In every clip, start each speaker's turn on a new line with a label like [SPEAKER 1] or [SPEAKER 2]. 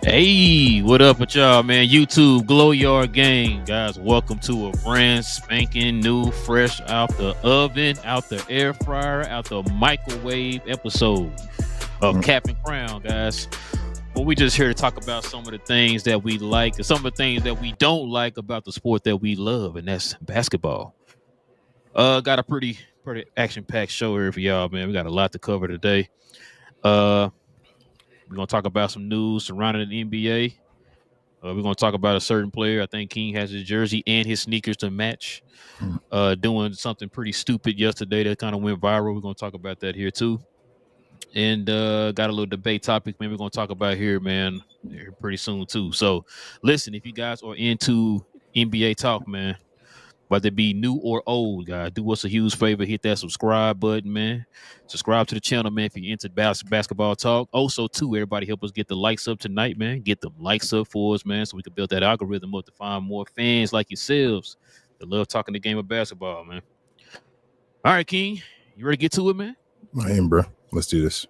[SPEAKER 1] Hey, what up with y'all, man? YouTube Glow Yard Gang, guys. Welcome to a brand spanking new, fresh out the oven, out the air fryer, out the microwave episode of Cap and Crown, guys. Well, we just here to talk about some of the things that we like and some of the things that we don't like about the sport that we love, and that's basketball. Got a pretty action-packed show here for y'all, man. We got a lot to cover today. We're gonna talk about some news surrounding the NBA. We're going to talk about a certain player. I think King has his jersey and his sneakers to match. Doing something pretty stupid yesterday that kind of went viral. We're going to talk about that here too. And got a little debate topic, man. We're going to talk about here, man, here pretty soon too. So listen, if you guys are into NBA talk, man, whether it be new or old, guys, do us a huge favor. Hit that subscribe button, man. Subscribe to the channel, man, if you're into basketball talk. Also, too, everybody help us get the likes up tonight, man. Get the likes up for us, man, so we can build that algorithm up to find more fans like yourselves that love talking the game of basketball, man. All right, King, you ready to get to it, man?
[SPEAKER 2] I am, bro. Let's do this.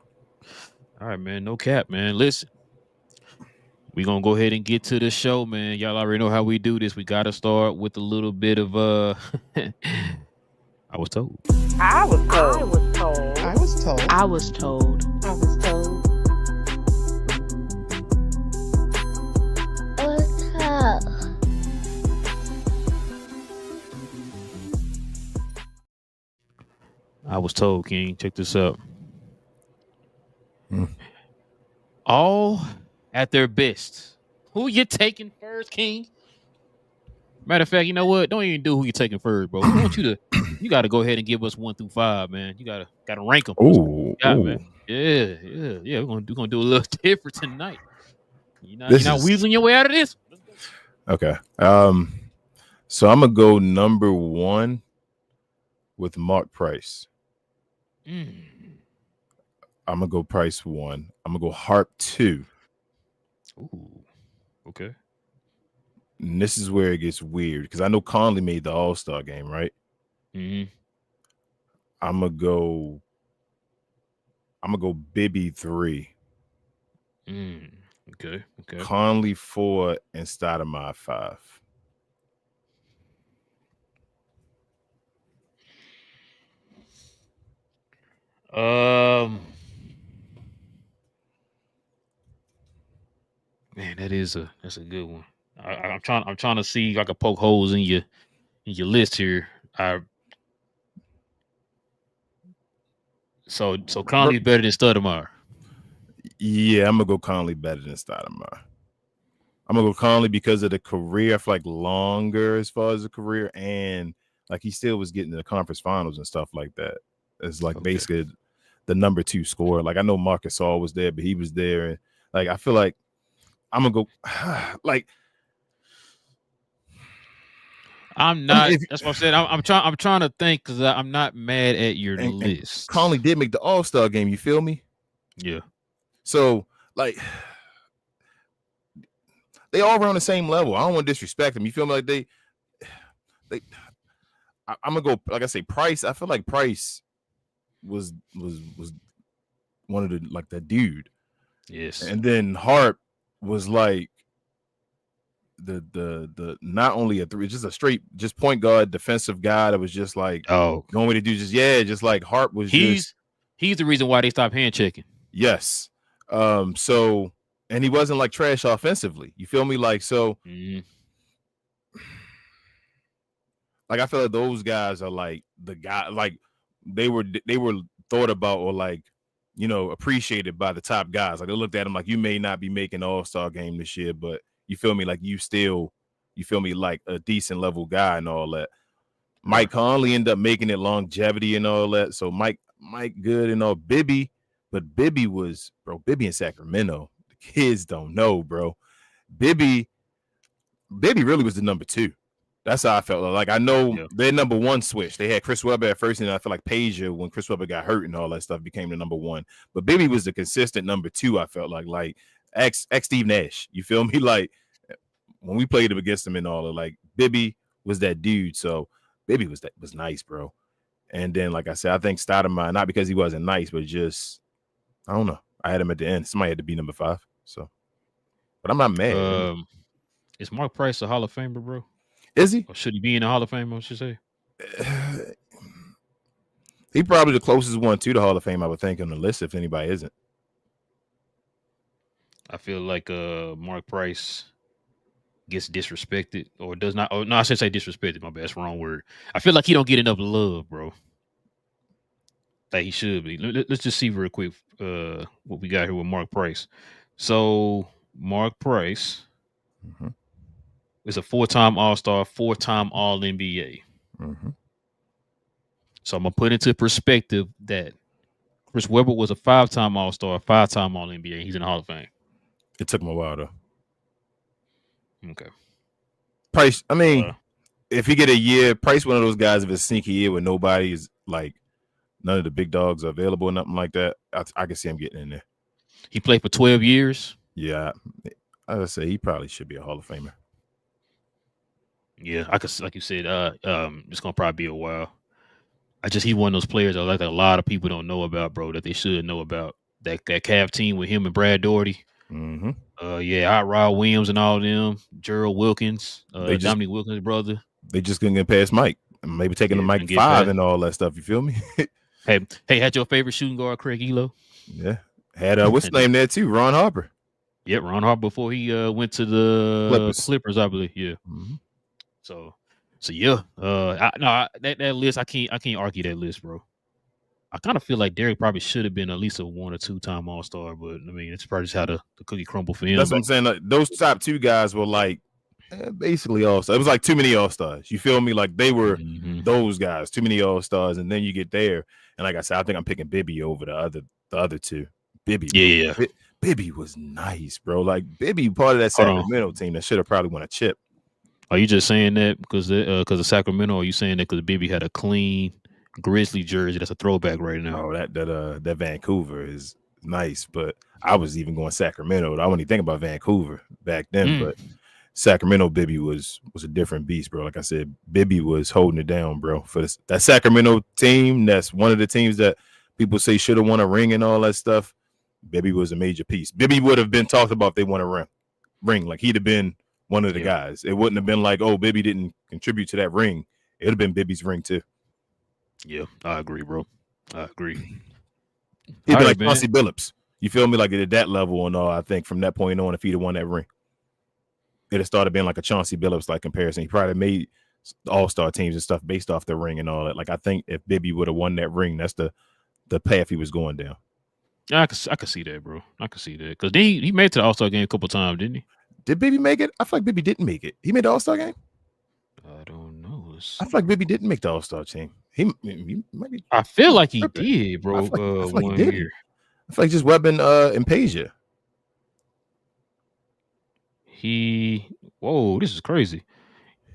[SPEAKER 1] All right, man. No cap, man. Listen. We're going to go ahead and get to the show, man. Y'all already know how we do this. We got to start with a little bit of I was told.
[SPEAKER 3] I was told.
[SPEAKER 4] I was told.
[SPEAKER 3] I was told.
[SPEAKER 4] I was told.
[SPEAKER 3] I was told.
[SPEAKER 1] I was told, King. Check this out. All at their best. Who you taking first, King? Matter of fact, you know what? Don't even do who you taking first, bro. I want you to. You got to go ahead and give us 1 through 5, man. You gotta rank them.
[SPEAKER 2] Oh,
[SPEAKER 1] man. Yeah. We're gonna do a little different tonight. You're not weaseling your way out of this.
[SPEAKER 2] Okay. So I'm gonna go number 1 with Mark Price. I'm gonna go Price 1. I'm gonna go Harp 2.
[SPEAKER 1] Ooh. Okay.
[SPEAKER 2] And this is where it gets weird because I know Conley made the All-Star game, right?
[SPEAKER 1] Mm-hmm.
[SPEAKER 2] I'm gonna go Bibby 3.
[SPEAKER 1] Okay.
[SPEAKER 2] Conley 4 and Stoudemire 5.
[SPEAKER 1] Man, that's a good one. I'm trying to see if I can poke holes in your list here. So Conley's better than Stoudemire.
[SPEAKER 2] Yeah, I'm gonna go Conley better than Stoudemire. I'm gonna go Conley because of the career. I feel like longer as far as the career, and like he still was getting to the conference finals and stuff like that. It's like basically the number 2 scorer. Like I know Marcus All was there, but he was there, and like I feel like I'm gonna go like.
[SPEAKER 1] I'm not. That's what I said. I'm trying to think because I'm not mad at your list.
[SPEAKER 2] And Conley did make the All-Star game. You feel me?
[SPEAKER 1] Yeah.
[SPEAKER 2] So like, they all around the same level. I don't want to disrespect them. You feel me? Like they. I'm gonna go like I say Price. I feel like Price was one of the like that dude.
[SPEAKER 1] Yes.
[SPEAKER 2] And then Harp was like. The not only a 3, just a straight point guard defensive guy that was just like going way to do just like Harp was.
[SPEAKER 1] He's the reason why they stopped hand checking.
[SPEAKER 2] Yes. So and he wasn't like trash offensively. You feel me? Like so. Like I feel like those guys are like the guy. Like they were thought about or like appreciated by the top guys. Like they looked at him like you may not be making the All-Star game this year, but. You feel me? Like you feel me? Like a decent level guy and all that. Mike Conley ended up making it longevity and all that. So Mike good and all. Bibby was, bro. Bibby in Sacramento. The kids don't know, bro. Bibby really was the number 2. That's how I felt. Like I know their number 1 switch. They had Chris Webber at first, and I feel like Peja when Chris Webber got hurt and all that stuff became the number 1. But Bibby was the consistent number 2. I felt like. Ex Steve Nash, you feel me? Like when we played him against him and all, like Bibby was that dude. So Bibby was nice, bro. And then, like I said, I think Stoudemire, not because he wasn't nice, but just I don't know. I had him at the end. Somebody had to be number 5. So but I'm not mad.
[SPEAKER 1] Is Mark Price a Hall of Famer, bro?
[SPEAKER 2] Is he?
[SPEAKER 1] Or should he be in the Hall of Fame? I should say.
[SPEAKER 2] He probably the closest one to the Hall of Fame, I would think, on the list. If anybody isn't,
[SPEAKER 1] I feel like Mark Price gets disrespected or does not. Oh no, I should say disrespected. My bad, that's the wrong word. I feel like he don't get enough love, bro. That he should be. Let's just see real quick what we got here with Mark Price. So Mark Price is a 4-time All-Star, 4-time All-NBA. So I'm gonna put into perspective that Chris Webber was a 5-time All-Star, 5-time All-NBA. He's in the Hall of Fame.
[SPEAKER 2] It took him a while though.
[SPEAKER 1] Okay.
[SPEAKER 2] Price, I mean, if he get a year, Price one of those guys, if it's a sneaky year where nobody is like none of the big dogs are available or nothing like that, I can see him getting in there.
[SPEAKER 1] He played for 12 years.
[SPEAKER 2] Yeah. I would say he probably should be a Hall of Famer.
[SPEAKER 1] Yeah, I could, like you said, it's gonna probably be a while. He's one of those players that a lot of people don't know about, bro, that they should know about. That Cavs team with him and Brad Daugherty. Rod Williams and all them, Gerald Wilkins, Dominique Wilkins' brother.
[SPEAKER 2] They just couldn't get past Mike. Maybe taking the Mike 5 and all that stuff. You feel me?
[SPEAKER 1] hey, had your favorite shooting guard Craig Elo?
[SPEAKER 2] Yeah, had what's his name there too? Ron Harper.
[SPEAKER 1] Yep, Ron Harper before he went to the Clippers, I believe. Yeah. So yeah. That list I can't argue that list, bro. I kind of feel like Derek probably should have been at least a 1 or 2-time All-Star, but I mean, it's probably just how the cookie crumble for him.
[SPEAKER 2] That's what I'm saying. Like, those top 2 guys were like basically All-Stars. It was like too many All-Stars. You feel me? Like they were those guys, too many All-Stars, and then you get there, and like I said, I think I'm picking Bibby over the other 2. Bibby,
[SPEAKER 1] yeah.
[SPEAKER 2] Bibby was nice, bro. Like Bibby, part of that Sacramento team that should have probably won a chip.
[SPEAKER 1] Are you just saying that because of Sacramento? Or are you saying that because Bibby had a clean Grizzly jersey that's a throwback right now?
[SPEAKER 2] Oh, that Vancouver is nice, but I was even going Sacramento. I wouldn't think about Vancouver back then, but Sacramento Bibby was a different beast, bro. Like I said, Bibby was holding it down, bro. For that Sacramento team, that's one of the teams that people say should have won a ring and all that stuff. Bibby was a major piece. Bibby would have been talked about if they won a ring. Like he'd have been one of the guys. It wouldn't have been like, oh, Bibby didn't contribute to that ring. It would have been Bibby's ring too. Yeah,
[SPEAKER 1] I agree, bro. I agree.
[SPEAKER 2] He'd be like Chauncey Billups. You feel me? Like at that level and all, I think from that point on, if he'd have won that ring, it'd have started being like a Chauncey Billups like comparison. He probably made all-star teams and stuff based off the ring and all that. Like I think if Bibby would have won that ring, that's the path he was going down.
[SPEAKER 1] Yeah, I could see that, bro. I could see that because he made it to the All-Star game a couple times, didn't he?
[SPEAKER 2] Did Bibby make it? I feel like Bibby didn't make it. He made the All-Star game.
[SPEAKER 1] I don't know.
[SPEAKER 2] I feel like Bibby didn't make the All-Star team. He might be.
[SPEAKER 1] I feel like he did, bro.
[SPEAKER 2] I feel like he did. I feel like just Webben and Peja.
[SPEAKER 1] Whoa, this is crazy.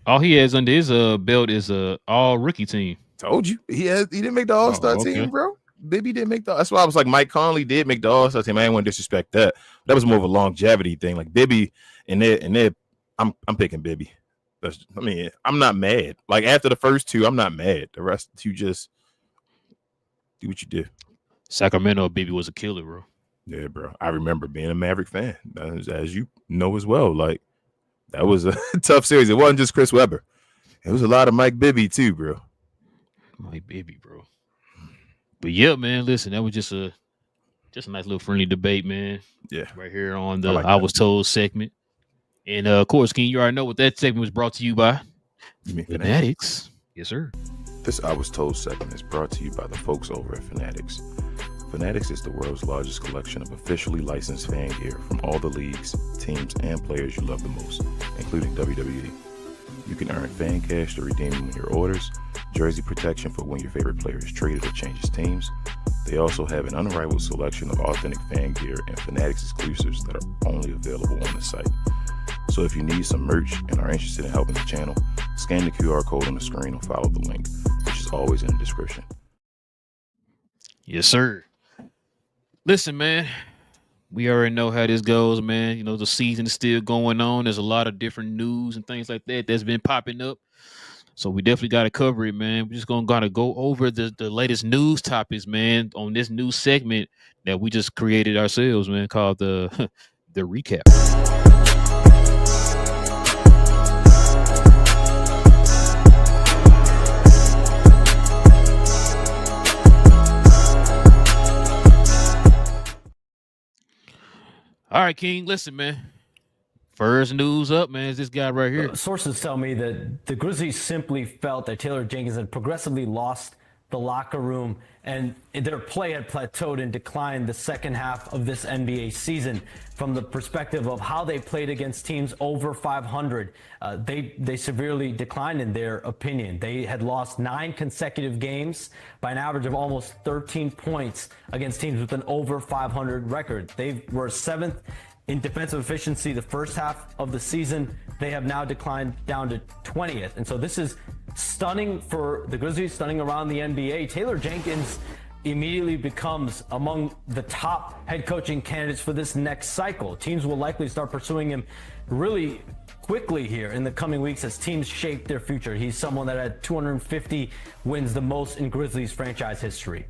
[SPEAKER 1] All he has under his belt is a all rookie team.
[SPEAKER 2] Told you he didn't make the All-Star team, bro. Bibby didn't make that's why I was like Mike Conley did make the All-Star team. I didn't want to disrespect that. That was more of a longevity thing. Like Bibby and there, I'm picking Bibby. I mean, I'm not mad. Like after the first 2, I'm not mad. The rest you just do what you do.
[SPEAKER 1] Sacramento Bibby was a killer, bro.
[SPEAKER 2] Yeah, bro. I remember being a Maverick fan, as you know as well. Like that was a tough series. It wasn't just Chris Webber. It was a lot of Mike Bibby too, bro.
[SPEAKER 1] Mike Bibby, bro. But yeah, man. Listen, that was just a nice little friendly debate, man.
[SPEAKER 2] Yeah,
[SPEAKER 1] right here on the I Was Told segment. And of course, King, you already know what that segment was brought to you by.
[SPEAKER 2] You mean
[SPEAKER 1] Fanatics? Yes, sir.
[SPEAKER 2] This I Was Told segment is brought to you by the folks over at Fanatics. Fanatics is the world's largest collection of officially licensed fan gear from all the leagues, teams, and players you love the most, including WWE. You can earn fan cash to redeem them in your orders, jersey protection for when your favorite player is traded or changes teams. They also have an unrivaled selection of authentic fan gear and Fanatics exclusives that are only available on the site. So if you need some merch and are interested in helping the channel, scan the QR code on the screen or follow the link, which is always in the description.
[SPEAKER 1] Yes, sir. Listen, man, we already know how this goes, man. You know, the season is still going on. There's a lot of different news and things like that that's been popping up. So we definitely got to cover it, man. We're just gotta go over the latest news topics, man, on this new segment that we just created ourselves, man, called the ReCap. All right, King. Listen, man. First news up, man, is this guy right here.
[SPEAKER 4] Sources tell me that the Grizzlies simply felt that Taylor Jenkins had progressively lost the locker room and their play had plateaued and declined the second half of this NBA season. From the perspective of how they played against teams over 500, they severely declined in their opinion. They had lost 9 consecutive games by an average of almost 13 points against teams with an over 500 record. They were 7th in defensive efficiency the first half of the season. They have now declined down to 20th. And so this is stunning for the Grizzlies, stunning around the NBA. Taylor Jenkins immediately becomes among the top head coaching candidates for this next cycle. Teams will likely start pursuing him really quickly here in the coming weeks as teams shape their future. He's someone that had 250 wins, the most in Grizzlies franchise history.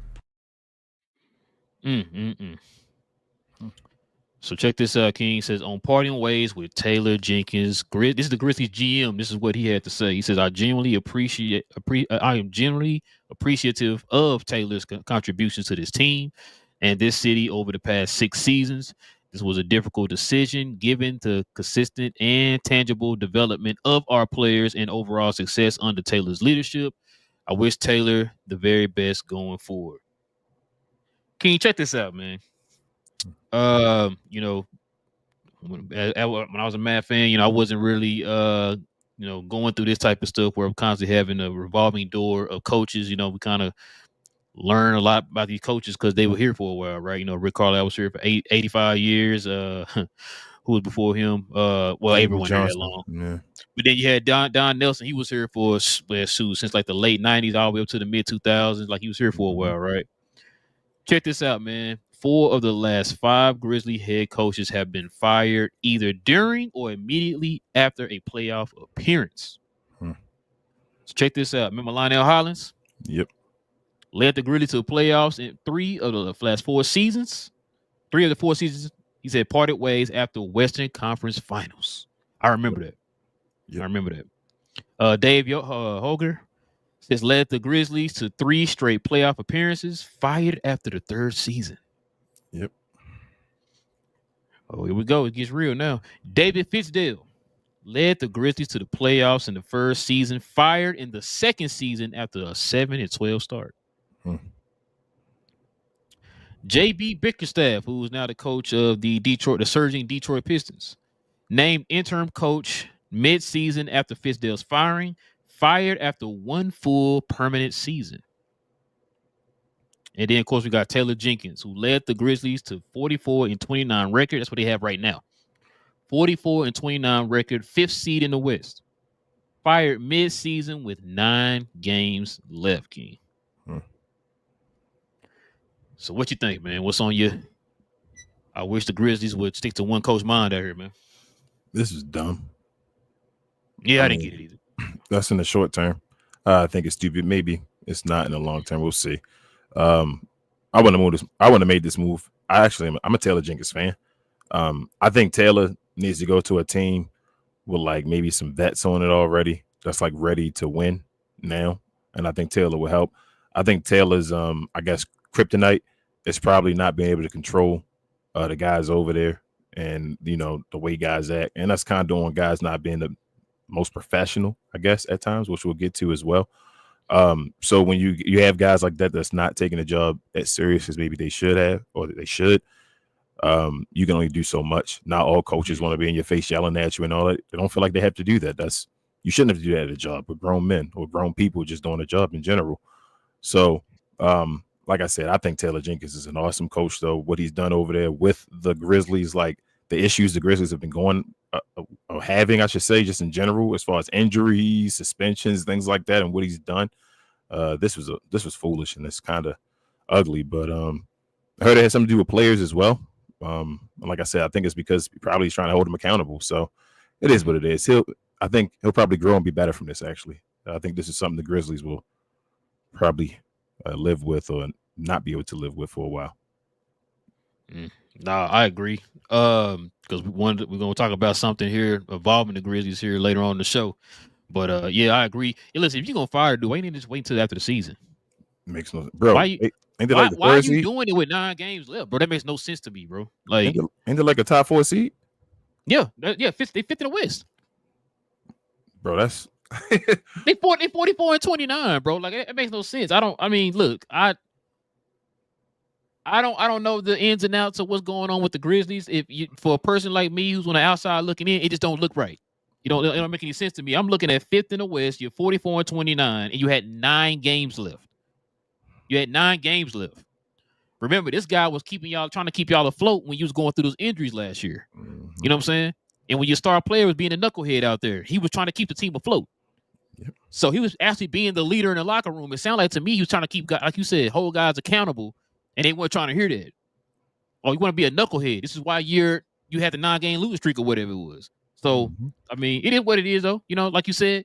[SPEAKER 1] So check this out. King says, on parting ways with Taylor Jenkins. This is the Grizzlies GM. This is what he had to say. He says, I am genuinely appreciative of Taylor's contributions to this team and this city over the past 6 seasons. This was a difficult decision given the consistent and tangible development of our players and overall success under Taylor's leadership. I wish Taylor the very best going forward. King, check this out, man. You know, when I was a Mad fan, you know, I wasn't really, you know, going through this type of stuff where I'm constantly having a revolving door of coaches. You know, we kind of learn a lot about these coaches because they were here for a while, right? You know, Rick Carlisle was here for 85 years. Who was before him? Well, everyone here that long.
[SPEAKER 2] Yeah.
[SPEAKER 1] But then you had Don Nelson. He was here for since like the late 90s all the way up to the mid 2000s. Like he was here for a while, right? Check this out, man. 4 of the last 5 Grizzly head coaches have been fired either during or immediately after a playoff appearance. So check this out. Remember Lionel Hollins?
[SPEAKER 2] Yep.
[SPEAKER 1] Led the Grizzlies to the playoffs in 3 of the last 4 seasons. 3 of the 4 seasons, he said, parted ways after Western Conference Finals. I remember that.
[SPEAKER 2] Yep.
[SPEAKER 1] I remember that. Dave Hoger has led the Grizzlies to 3 straight playoff appearances, fired after the 3rd season.
[SPEAKER 2] Yep.
[SPEAKER 1] Oh, here we go. It gets real now. David Fitzdale led the Grizzlies to the playoffs in the 1st season, fired in the 2nd season after a 7-12 start. J.B. Bickerstaff, who is now the coach of the surging Detroit Pistons, named interim coach mid-season after Fitzdale's firing, fired after 1 full permanent season. And then, of course, we got Taylor Jenkins, who led the Grizzlies to 44-29 record. That's what they have right now. 44-29 record, 5th seed in the West. Fired mid-season with 9 games left, King. So what you think, man? What's on you? I wish the Grizzlies would stick to one coach mind out here, man.
[SPEAKER 2] This is dumb.
[SPEAKER 1] Yeah, I didn't get it either.
[SPEAKER 2] That's in the short term. I think it's stupid. Maybe it's not in the long term. We'll see. I want to move this. I want to make this move. I'm a Taylor Jenkins fan. I think Taylor needs to go to a team with like maybe some vets on it already. That's like ready to win now. And I think Taylor will help. I think Taylor's, I guess, kryptonite is probably not being able to control the guys over there and, you know, the way guys act. And that's kind of doing guys not being the most professional, I guess, at times, which we'll get to as well. So when you have guys like that that's not taking the job as serious as maybe they should have or they should, you can only do so much. Not all coaches want to be in your face yelling at you and all that. They don't feel like they have to do that. You shouldn't have to do that at a job with grown men or grown people just doing a job in general. So, like I said, I think Taylor Jenkins is an awesome coach, though. What he's done over there with the Grizzlies, like the issues the Grizzlies have been having, I should say, just in general, as far as injuries, suspensions, things like that, and what he's done. This was foolish and it's kind of ugly, but I heard it had something to do with players as well. Like I said, I think it's because probably he's trying to hold them accountable. So it is what it is. I think he'll probably grow and be better from this. Actually, I think this is something the Grizzlies will probably live with or not be able to live with for a while.
[SPEAKER 1] Nah, I agree. Because we're going to talk about something here involving the Grizzlies here later on in the show. But yeah, I agree. Hey, listen, if you're going to fire a dude, why you need to just wait until after the season?
[SPEAKER 2] Makes no sense. Bro, Ain't they like the
[SPEAKER 1] Why are
[SPEAKER 2] third
[SPEAKER 1] you
[SPEAKER 2] seed?
[SPEAKER 1] doing it with 9 games left, bro? That makes no sense to me, bro. Like,
[SPEAKER 2] Ain't they like a top 4 seed?
[SPEAKER 1] yeah, they fifth in the West.
[SPEAKER 2] Bro, that's
[SPEAKER 1] They 44 and 29, bro. Like it makes no sense. I mean, look, I don't know the ins and outs of what's going on with the Grizzlies. For a person like me who's on the outside looking in, it just don't look right. It don't make any sense to me. I'm looking at 5th in the West. You're 44 and 29, and you had 9 games left. Remember, this guy was trying to keep y'all afloat when you was going through those injuries last year.
[SPEAKER 2] Mhm.
[SPEAKER 1] You know what I'm saying? And when your star player was being a knucklehead out there, he was trying to keep the team afloat.
[SPEAKER 2] Yep.
[SPEAKER 1] So he was actually being the leader in the locker room. It sounded like to me he was trying to keep, like you said, hold guys accountable, and they weren't trying to hear that. Oh, you want to be a knucklehead? This is why you had the 9-game losing streak or whatever it was. So I mean, it is what it is, though. You know, like you said,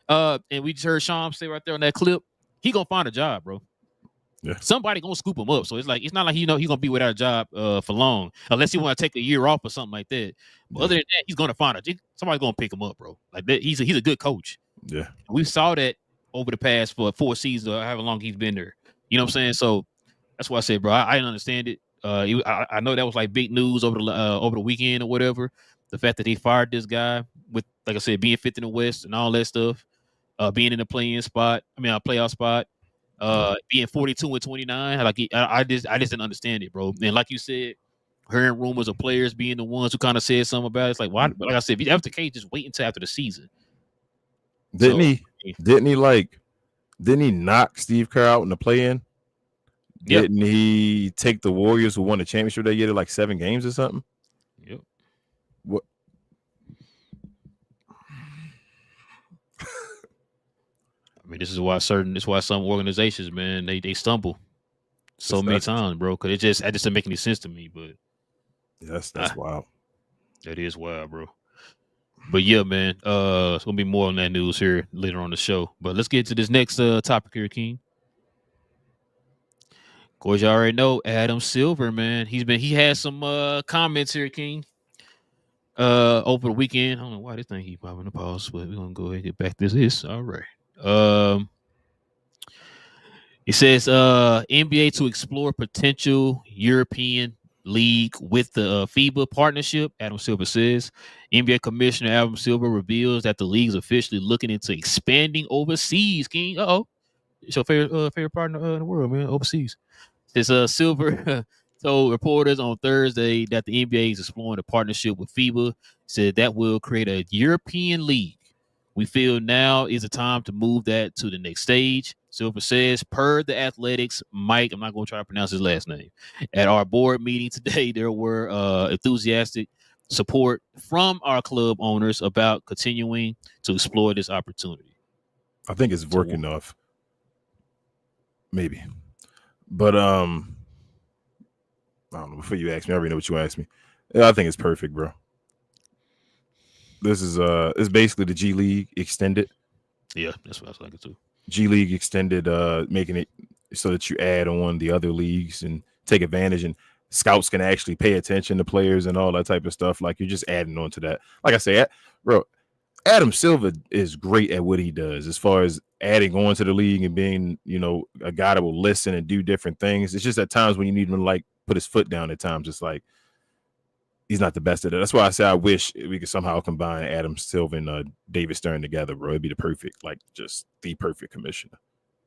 [SPEAKER 1] and we just heard Sean say right there on that clip, he gonna find a job, bro.
[SPEAKER 2] Yeah.
[SPEAKER 1] Somebody gonna scoop him up. So it's not like he's gonna be without a job for long, unless he want to take a year off or something like that. But other than that, he's gonna find somebody's gonna pick him up, bro. Like that, he's a good coach.
[SPEAKER 2] Yeah.
[SPEAKER 1] We saw that over the past 4 seasons or however long he's been there. You know what I'm saying? So that's why I said, bro, I didn't understand it. I know that was like big news over the weekend or whatever. The fact that they fired this guy with, like I said, being 5th in the West and all that stuff, being in the playoff spot, being 42 and 29. Like I just didn't understand it, bro. And like you said, hearing rumors of players being the ones who kind of said something about it. It's like, why? Like I said, if that's the case, just wait until after the season.
[SPEAKER 2] Didn't he knock Steve Kerr out in the play-in?
[SPEAKER 1] Yep.
[SPEAKER 2] Didn't he take the Warriors who won the championship that year to like 7 games or something?
[SPEAKER 1] Yep.
[SPEAKER 2] What?
[SPEAKER 1] I mean, this is why some organizations, man, they stumble so many times, bro. Because that just doesn't make any sense to me. But
[SPEAKER 2] that's wild.
[SPEAKER 1] That is wild, bro. But yeah, man, it's gonna be more on that news here later on the show. But let's get to this next topic here, King. Of course, you already know Adam Silver, man. He had some comments here, King. Over the weekend. I don't know why this thing keep popping the pause, but we're gonna go ahead and get back to this. All right. It says NBA to explore potential European league with the FIBA partnership. Adam Silver says NBA Commissioner Adam Silver reveals that the league is officially looking into expanding overseas. King, it's your favorite partner in the world, man. Overseas. Says Silver told reporters on Thursday that the NBA is exploring a partnership with FIBA. Said that will create a European league. We feel now is the time to move that to the next stage. Silver says, per the Athletics, Mike, I'm not going to try to pronounce his last name. At our board meeting today, there were enthusiastic support from our club owners about continuing to explore this opportunity.
[SPEAKER 2] I think it's working enough. Maybe. But I don't know. Before you ask me, I already know what you asked me. Yeah, I think it's perfect, bro. This is it's basically the G League extended.
[SPEAKER 1] Yeah, that's what I was thinking too.
[SPEAKER 2] G League extended, making it so that you add on the other leagues and take advantage, and scouts can actually pay attention to players and all that type of stuff. Like you're just adding on to that. Like I say, bro, Adam Silver is great at what he does as far as adding on to the league and being, a guy that will listen and do different things. It's just at times when you need him to like put his foot down. At times, it's like he's not the best at it. That's why I say I wish we could somehow combine Adam Silver and David Stern together, bro. It'd be the perfect commissioner.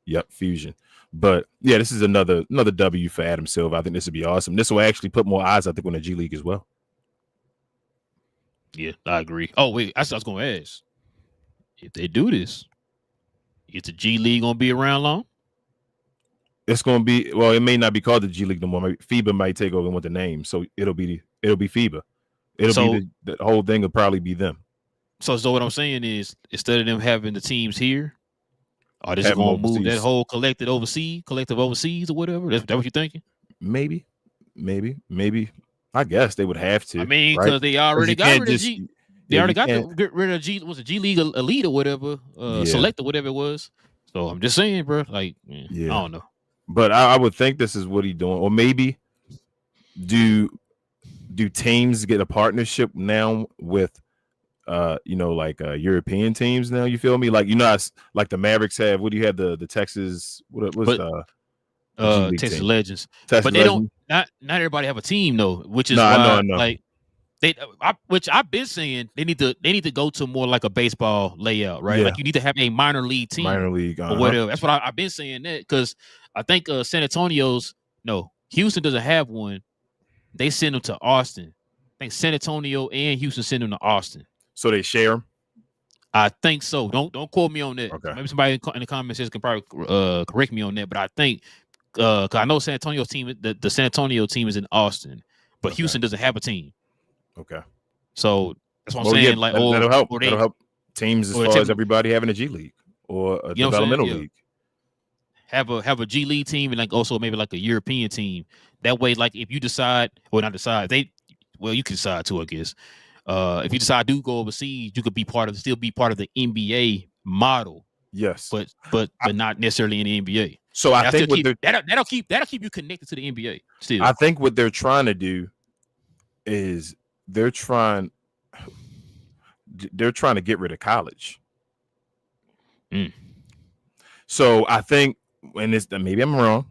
[SPEAKER 2] Yep, fusion. But yeah, this is another W for Adam Silver. I think this would be awesome. This will actually put more eyes, I think, on the G League as well.
[SPEAKER 1] Yeah, I agree. Oh, wait, I was going to ask. If they do this, is the G League going to be around long?
[SPEAKER 2] It's going to be, well, it may not be called the G League no more. FIBA might take over with the name. So it'll be FIBA. The whole thing will probably be them.
[SPEAKER 1] So what I'm saying is, instead of them having the teams here, are they just going to move that whole collective overseas or whatever? That's what you're thinking?
[SPEAKER 2] Maybe. I guess they would have to.
[SPEAKER 1] I mean, because they already got rid of G. They already got rid of G. Was it G League Elite or whatever? Select or whatever it was. So I'm just saying, bro. Like, I don't know.
[SPEAKER 2] But I would think this is what he's doing, or maybe do teams get a partnership now with, European teams now? You feel me? Like, like the Mavericks have. What do you have? The Texas. What was G League
[SPEAKER 1] Texas
[SPEAKER 2] team.
[SPEAKER 1] Legends.
[SPEAKER 2] Texas
[SPEAKER 1] But they don't.
[SPEAKER 2] Legends.
[SPEAKER 1] Not everybody have a team though, which is
[SPEAKER 2] No, I
[SPEAKER 1] why
[SPEAKER 2] know.
[SPEAKER 1] like which I've been saying they need to go to more like a baseball layout, right?
[SPEAKER 2] Yeah.
[SPEAKER 1] Like you need to have a minor league team
[SPEAKER 2] Minor league.
[SPEAKER 1] or whatever. That's what I've been saying that because I think Houston doesn't have one. They send them to Austin. I think San Antonio and Houston send them to Austin.
[SPEAKER 2] So they share them?
[SPEAKER 1] I think so. Don't quote me on that.
[SPEAKER 2] Okay.
[SPEAKER 1] Maybe somebody in the comments can probably correct me on that. But I think because I know San Antonio team, the San Antonio team is in Austin, but Houston doesn't have a team.
[SPEAKER 2] Okay.
[SPEAKER 1] So that's what I'm saying.
[SPEAKER 2] Yeah,
[SPEAKER 1] like,
[SPEAKER 2] that'll help.
[SPEAKER 1] Or
[SPEAKER 2] That'll help teams as far as everybody having a G League or a developmental league.
[SPEAKER 1] Have a G League team and like also maybe like a European team. That way, like if you decide or not decide, you can decide too, I guess. If you decide to go overseas, you could still be part of the NBA model.
[SPEAKER 2] Yes,
[SPEAKER 1] but not necessarily in the NBA.
[SPEAKER 2] So I think
[SPEAKER 1] that'll keep you connected to the NBA. Still,
[SPEAKER 2] I think what they're trying to do is they're trying to get rid of college. So I think, and maybe I'm wrong,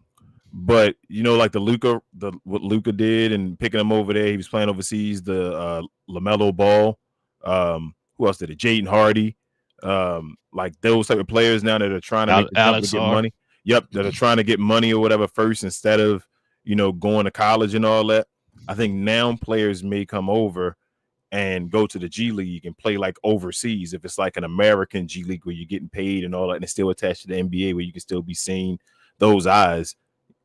[SPEAKER 2] but like what Luka did and picking him over there, he was playing overseas. The LaMelo Ball, who else did it? Jaden Hardy, like those type of players now that are trying to make the jump to get money. Yep, that are trying to get money or whatever first instead of going to college and all that. I think now players may come over and go to the G League and play like overseas. If it's like an American G League where you're getting paid and all that, and it's still attached to the NBA where you can still be seeing those eyes,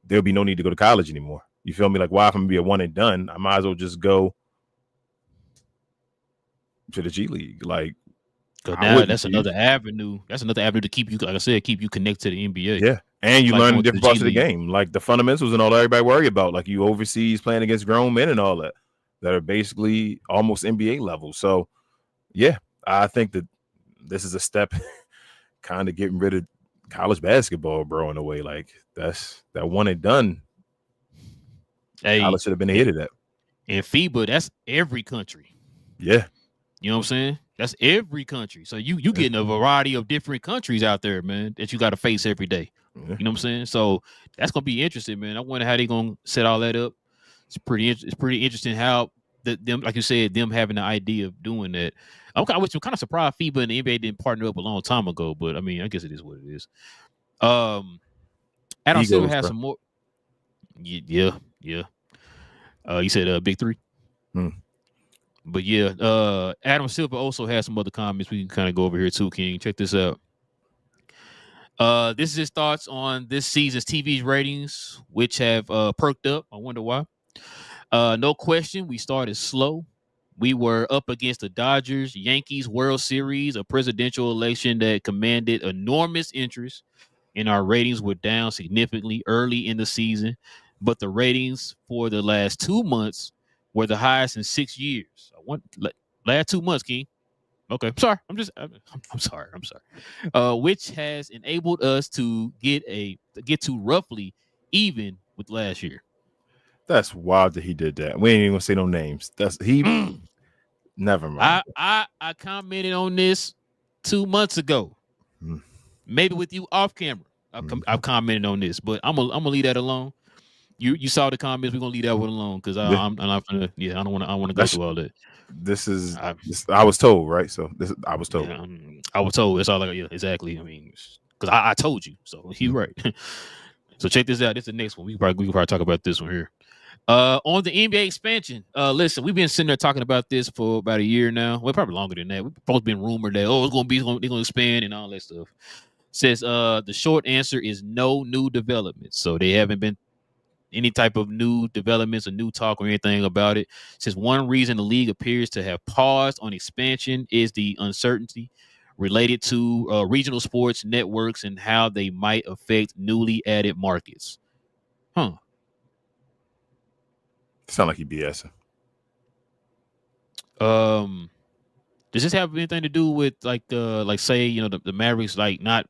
[SPEAKER 2] there'll be no need to go to college anymore. You feel me? Like, why if I'm gonna be a one and done, I might as well just go to the G League. Like,
[SPEAKER 1] now that's another avenue. That's another avenue to keep you, like I said, keep you connected to the NBA.
[SPEAKER 2] Yeah. And you learn different parts of the game, like the fundamentals and all that everybody worry about, like you overseas playing against grown men and all that are basically almost NBA level. So, yeah, I think that this is a step kind of getting rid of college basketball, bro, in a way. Like, that's that one and done.
[SPEAKER 1] Hey,
[SPEAKER 2] college should have been ahead of that.
[SPEAKER 1] And FIBA, that's every country.
[SPEAKER 2] Yeah.
[SPEAKER 1] You know what I'm saying? That's every country. So you getting a variety of different countries out there, man, that you got to face every day. You know what I'm saying? So that's gonna be interesting, man. I wonder how they're gonna set all that up. It's pretty interesting how them, like you said, them having the idea of doing that. I'm kind of surprised FIBA and the NBA didn't partner up a long time ago, but I mean, I guess it is what it is. Adam Silver has some more. Yeah. You said big three. But yeah, Adam Silver also has some other comments. We can kind of go over here too, King. Check this out. This is his thoughts on this season's TV ratings, which have perked up. I wonder why. No question, we started slow. We were up against the Dodgers, Yankees World Series, a presidential election that commanded enormous interest, and our ratings were down significantly early in the season. But the ratings for the last 2 months were the highest in 6 years. Last 2 months, King. Okay, sorry. I'm sorry. Which has enabled us to get to roughly even with last year.
[SPEAKER 2] That's wild that he did that. We ain't even gonna say no names. Never mind.
[SPEAKER 1] I commented on this 2 months ago. Maybe with you off camera. I've commented on this, but I'm gonna leave that alone. You saw the comments. We're gonna leave that one alone because I'm not gonna. Yeah, I don't want to go through all that.
[SPEAKER 2] I was told, right? So I was told.
[SPEAKER 1] Yeah, I was told. That's all. Yeah, exactly. I mean, because I told you. So you're right. So check this out. This is the next one. We can probably talk about this one here. On the NBA expansion. Listen, we've been sitting there talking about this for about a year now. Well, probably longer than that. We've both been rumored that they're gonna expand and all that stuff. Says the short answer is no new developments. So they haven't been any type of new developments or new talk or anything about it. Since one reason the league appears to have paused on expansion is the uncertainty related to regional sports networks and how they might affect newly added markets.
[SPEAKER 2] Sound like you BSing.
[SPEAKER 1] Does this have anything to do with like say the Mavericks, like not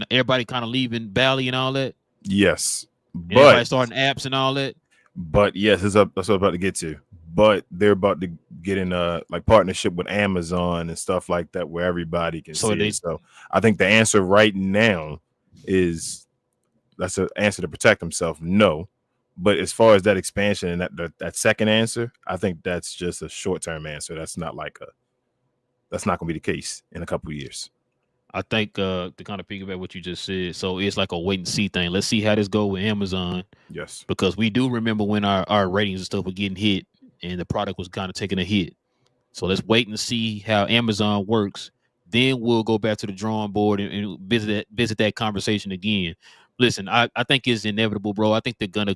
[SPEAKER 1] everybody kind of leaving Bally and all that?
[SPEAKER 2] Yes. But
[SPEAKER 1] everybody starting apps and all that.
[SPEAKER 2] But yes, that's what I'm about to get to. But they're about to get in a like partnership with Amazon and stuff like that, where everybody can see it. So I think the answer right now is that's an answer to protect himself. No. But as far as that expansion and that second answer, I think that's just a short-term answer. That's not going to be the case in a couple of years.
[SPEAKER 1] I think to kind of piggyback what you just said, so it's like a wait and see thing. Let's see how this go with Amazon.
[SPEAKER 2] Yes.
[SPEAKER 1] Because we do remember when our ratings and stuff were getting hit and the product was kind of taking a hit. So let's wait and see how Amazon works. Then we'll go back to the drawing board and visit that conversation again. Listen, I think it's inevitable, bro. I think they're gonna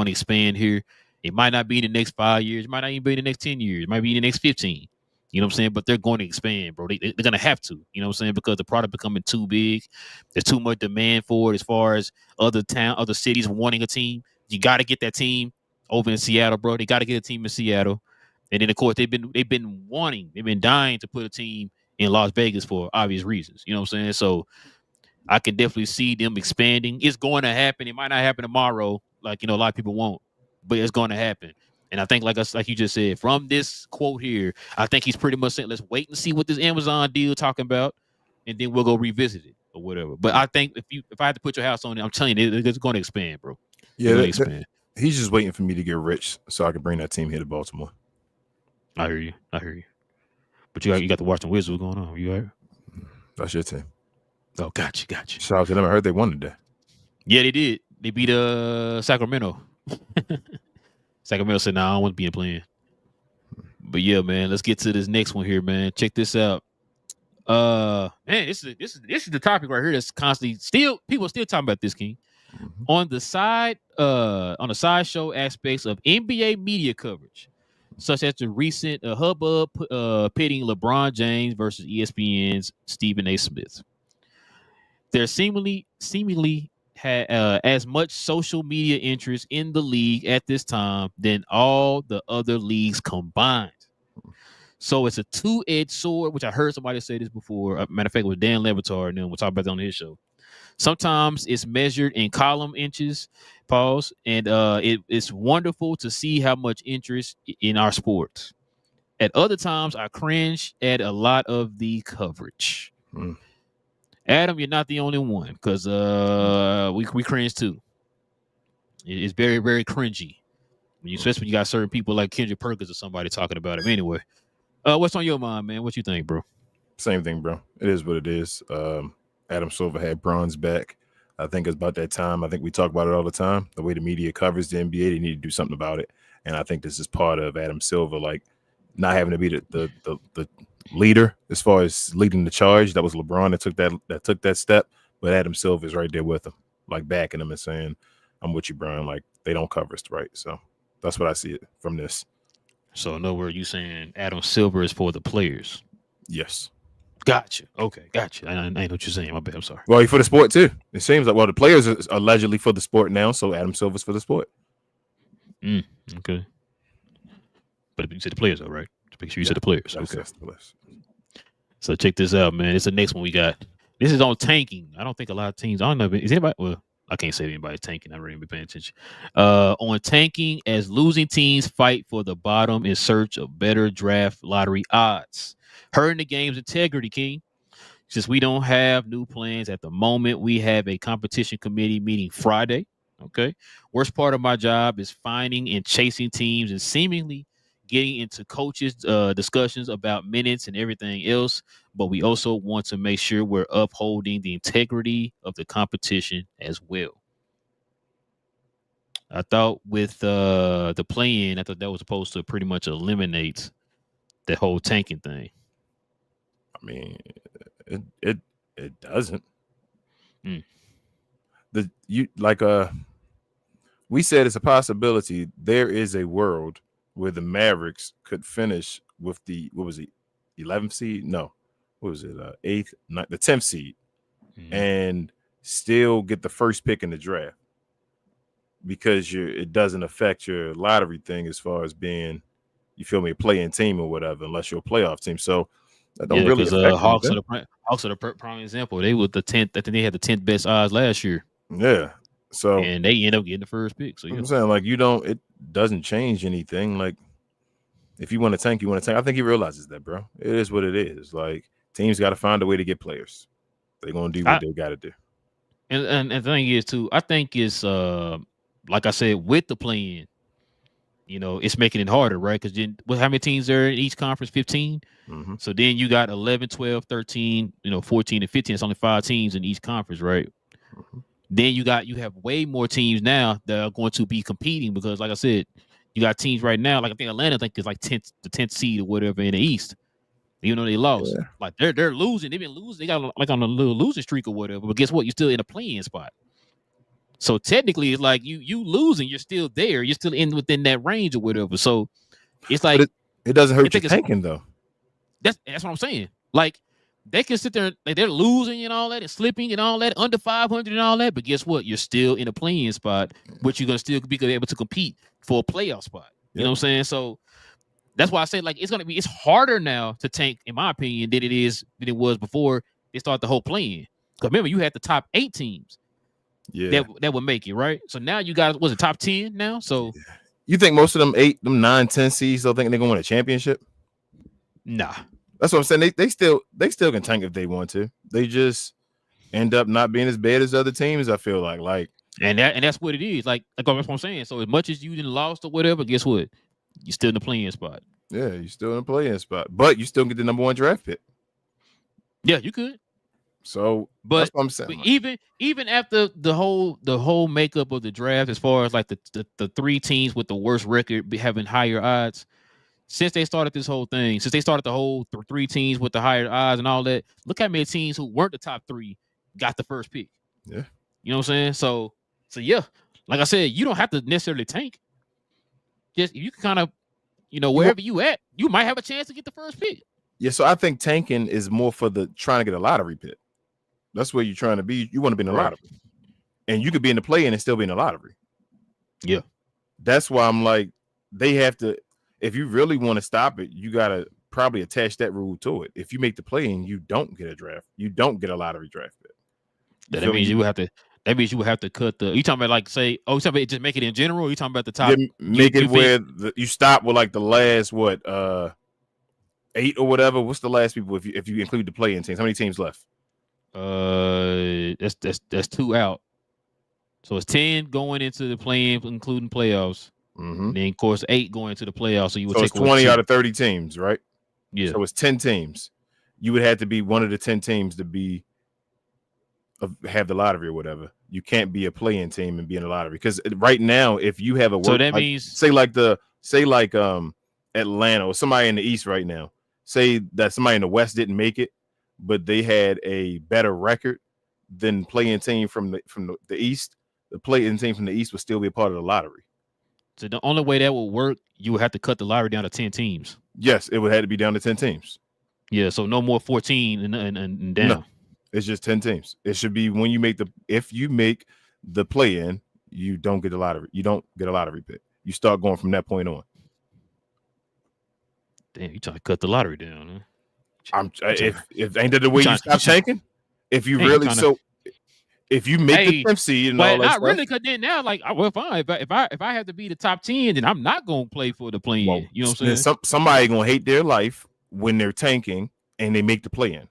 [SPEAKER 1] expand here. It might not be in the next 5 years. It might not even be in the next 10 years. It might be in the next 15. You know what I'm saying? But they're going to expand, bro. They're going to have to. You know what I'm saying? Because the product becoming too big. There's too much demand for it as far as other cities wanting a team. You got to get that team over in Seattle, bro. They got to get a team in Seattle. And then, of course, they've been dying to put a team in Las Vegas for obvious reasons. You know what I'm saying? So I can definitely see them expanding. It's going to happen. It might not happen tomorrow, like, a lot of people won't, but it's going to happen. And I think, like you just said, from this quote here, I think he's pretty much saying, let's wait and see what this Amazon deal talking about, and then we'll go revisit it or whatever. But I think if I had to put your house on it, I'm telling you, it's going to expand, bro.
[SPEAKER 2] Yeah, he's just waiting for me to get rich so I can bring that team here to Baltimore.
[SPEAKER 1] I hear you. But you got the Washington Wizards going on. You heard?
[SPEAKER 2] That's your team.
[SPEAKER 1] Oh, gotcha.
[SPEAKER 2] Shout out to them. I heard they won today.
[SPEAKER 1] Yeah, they did. They beat Sacramento. Sacramento said, "Nah, I don't want to be playing." But yeah, man, let's get to this next one here, man. Check this out. Man, this is the topic right here that's constantly people are still talking about this, King. Mm-hmm. On the sideshow aspects of NBA media coverage, such as the recent hubbub pitting LeBron James versus ESPN's Stephen A. Smith. There seemingly had as much social media interest in the league at this time than all the other leagues combined. So it's a two-edged sword, which I heard somebody say this before. Matter of fact, it was Dan Levitar, and then we'll talk about that on his show. Sometimes it's measured in column inches, and it's wonderful to see how much interest in our sports. At other times, I cringe at a lot of the coverage. Adam, you're not the only one, because we cringe too. It's very, very cringy, especially when you got certain people like Kendrick Perkins or somebody talking about him. Anyway, what's on your mind, man? What you think, bro?
[SPEAKER 2] Same thing, bro. It is what it is. Adam Silver had bronze back. I think it's about that time. I think we talk about it all the time. The way the media covers the NBA, they need to do something about it. And I think this is part of Adam Silver, like not having to be the leader as far as leading the charge. That was LeBron that took that step, but Adam Silver is right there with him, like backing him and saying, "I'm with you, Brian." Like they don't cover us right. So that's what I see it from this.
[SPEAKER 1] So in other words, you saying Adam Silver is for the players?
[SPEAKER 2] Yes.
[SPEAKER 1] Gotcha. Okay, gotcha. I know what you're saying. My bad. I'm sorry.
[SPEAKER 2] Well, he's for the sport too. It seems like the players are allegedly for the sport now, so Adam Silver's for the sport.
[SPEAKER 1] Okay. But you said the players, though, right? To make sure you said the players. Okay. So check this out, man. It's the next one we got. This is on tanking. I don't think a lot of teams. I don't know. Is anybody? Well, I can't say anybody's tanking. I really been paying attention. On tanking, as losing teams fight for the bottom in search of better draft lottery odds. Hurting the game's integrity, King. Since we don't have new plans at the moment, we have a competition committee meeting Friday. Okay. Worst part of my job is finding and chasing teams and seemingly getting into coaches' discussions about minutes and everything else. But we also want to make sure we're upholding the integrity of the competition as well. I thought with the play-in, I thought that was supposed to pretty much eliminate the whole tanking thing.
[SPEAKER 2] I mean, it doesn't. We said it's a possibility. There is a world where the Mavericks could finish with the 11th seed? No, what was it? 8th, the 10th seed, and still get the first pick in the draft because it doesn't affect your lottery thing as far as being, you feel me, a play-in team or whatever, unless you're a playoff team. So that don't really affect
[SPEAKER 1] Hawks are the prime example. They were the 10th. I think they had the 10th best odds last year.
[SPEAKER 2] Yeah. So
[SPEAKER 1] and they end up getting the first pick. So
[SPEAKER 2] I'm saying, like, it doesn't change anything. Like, if you want to tank, you want to tank. I think he realizes that, bro. It is what it is. Like, teams got to find a way to get players. They're gonna do what they got to do.
[SPEAKER 1] And the thing is too, I think it's like I said, with the play-in, it's making it harder, right? Because then how many teams are in each conference? 15.
[SPEAKER 2] Mm-hmm.
[SPEAKER 1] So then you got 11, 12, 13, 14 and 15. It's only 5 teams in each conference, right?
[SPEAKER 2] Mm-hmm.
[SPEAKER 1] Then you have way more teams now that are going to be competing because, like I said, you got teams right now. Like I think Atlanta, is like the 10th seed or whatever in the East. Even though they lost,
[SPEAKER 2] Yeah.
[SPEAKER 1] like they're losing. They've been losing. They got like on a little losing streak or whatever. But guess what? You're still in a playing spot. So technically, it's like you losing. You're still there. You're still within that range or whatever. So it's like
[SPEAKER 2] it doesn't hurt
[SPEAKER 1] I
[SPEAKER 2] you
[SPEAKER 1] think
[SPEAKER 2] tanking though.
[SPEAKER 1] That's what I'm saying. Like they can sit there, like they're losing and all that, and slipping and all that, under 500 and all that. But guess what? You're still in a playing spot, which you're gonna still be able to compete for a playoff spot. You know what I'm saying? So that's why I say like it's harder now to tank, in my opinion, than it was before they started the whole playing. Because remember, you had the top 8 teams.
[SPEAKER 2] Yeah.
[SPEAKER 1] That would make it, right? So now you got was it top 10 now? So
[SPEAKER 2] you think most of them 8, them 9, 10 seeds still think they're gonna win a championship?
[SPEAKER 1] Nah.
[SPEAKER 2] That's what I'm saying. They still can tank if they want to. They just end up not being as bad as other teams, I feel like.
[SPEAKER 1] And that's what it is. Like that's what I'm saying. So as much as you didn't lost or whatever, guess what? You're still in the playing spot.
[SPEAKER 2] Yeah, you're still in the playing spot. But you still get the number 1 draft pick.
[SPEAKER 1] Yeah, you could.
[SPEAKER 2] So
[SPEAKER 1] but
[SPEAKER 2] that's what I'm saying.
[SPEAKER 1] But even after the whole makeup of the draft, as far as like the 3 teams with the worst record having higher odds, since they started this whole thing, since they started the whole 3 teams with the higher odds and all that, look how many teams who weren't the top 3 got the first pick.
[SPEAKER 2] Yeah.
[SPEAKER 1] You know what I'm saying? So yeah, like I said, you don't have to necessarily tank. Just you can kind of, wherever you at, you might have a chance to get the first pick.
[SPEAKER 2] Yeah, so I think tanking is more for the trying to get a lottery pick. That's where you're trying to be. You want to be in the lottery. And you could be in the play-in and still be in the lottery.
[SPEAKER 1] Yeah.
[SPEAKER 2] That's why I'm like, they have to, if you really want to stop it, you got to probably attach that rule to it. If you make the play-in, you don't get a draft. You don't get a lottery draft pick.
[SPEAKER 1] That means you would have to. That means you would have to cut the. You talking about like say? Oh, you talking about just make it in general? Or you talking about the top?
[SPEAKER 2] Yeah, make it where you stop with like the last 8 or whatever. What's the last people if you include the play-in teams? How many teams left?
[SPEAKER 1] That's 2 out. So it's 10 going into the play-in, including playoffs.
[SPEAKER 2] Mm-hmm.
[SPEAKER 1] Then of course 8 going to the playoffs. So you would take
[SPEAKER 2] 20 out of 30 teams, right?
[SPEAKER 1] Yeah.
[SPEAKER 2] So it's 10 teams. You would have to be one of the 10 teams to have the lottery or whatever. You can't be a play-in team and be in the lottery because right now, if you have
[SPEAKER 1] so that means
[SPEAKER 2] say Atlanta or somebody in the East right now, say that somebody in the West didn't make it, but they had a better record than play-in team from the East. The play-in team from the East would still be a part of the lottery.
[SPEAKER 1] So the only way that would work, you would have to cut the lottery down to 10 teams.
[SPEAKER 2] Yes, it would have to be down to 10 teams.
[SPEAKER 1] Yeah, so no more 14 and down.
[SPEAKER 2] No, it's just 10 teams. It should be when you make if you make the play-in, you don't get the lottery. You don't get a lottery pick. You start going from that point on.
[SPEAKER 1] Damn, you trying to cut the lottery down, huh?
[SPEAKER 2] If ain't that the way you stop tanking? If you really if you make the 10th seed and all that
[SPEAKER 1] not
[SPEAKER 2] stuff,
[SPEAKER 1] really, because then now, like, well, fine. If I have to be the top 10, then I'm not gonna play for the play-in.
[SPEAKER 2] Well,
[SPEAKER 1] you know what I'm saying?
[SPEAKER 2] Somebody gonna hate their life when they're tanking and they make the play-in.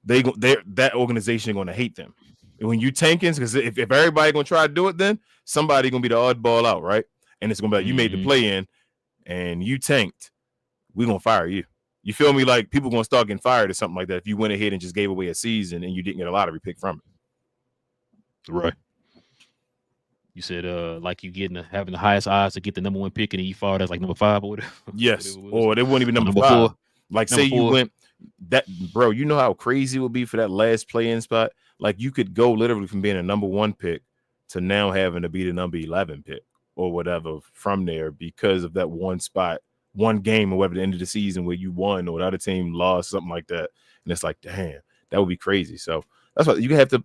[SPEAKER 2] That organization gonna hate them. And when you tanking, because if everybody gonna try to do it, then somebody gonna be the oddball out, right? And it's gonna be like, you made the play-in and you tanked, we're gonna fire you. You feel me? Like people gonna start getting fired or something like that if you went ahead and just gave away a season and you didn't get a lottery pick from it.
[SPEAKER 1] Right. You said like you having the highest odds to get the number 1 pick and then you fall as like number 5 or whatever.
[SPEAKER 2] Yes, or they wouldn't even number 5. 4. Like say you went that, bro. You know how crazy it would be for that last play-in spot. Like you could go literally from being a number 1 pick to now having to be the number 11 pick or whatever from there because of that one spot. One game or whatever, the end of the season where you won or the other team lost, something like that. And it's like, damn, that would be crazy. So that's why you have to